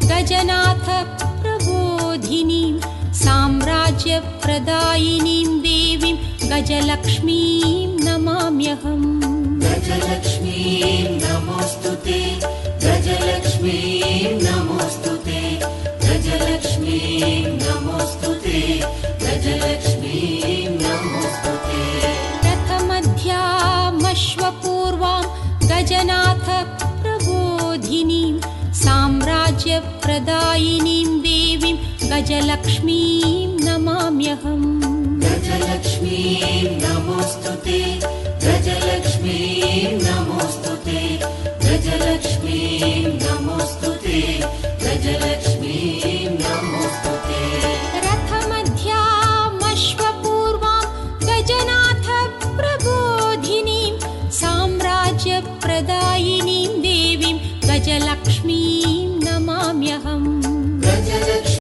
गजनाथप्रदायिनीं साम्राज्यप्रदायिनीं देवीं गजलक्ष्मीं नमाम्यहम्। गजलक्ष्मीं नमोऽस्तुते, गजलक्ष्मीं नमोऽस्तुते, गजलक्ष्मीं नमोऽस्तुते, गजलक्ष्मीं नमोऽस्तुते। रथमध्यामश्वपूर्वां गजनाथप्रबोधिनीं साम्राज्यप्रदायिनीं देवीं गजलक्ष्मीं नमाम्यहम्। गजलक्ष्मीं नमोऽस्तुते, गजलक्ष्मीं नमोऽस्तुते, गजलक्ष्मीं नमोऽस्तुते, गजलक्ष्मीं नमोऽस्तुते। रथमध्यामश्वपूर्वां गजनाथप्रबोधिनीं साम्राज्यप्रदायिनीं देवीं गजलक्ष्मीं नमाम्यहम्।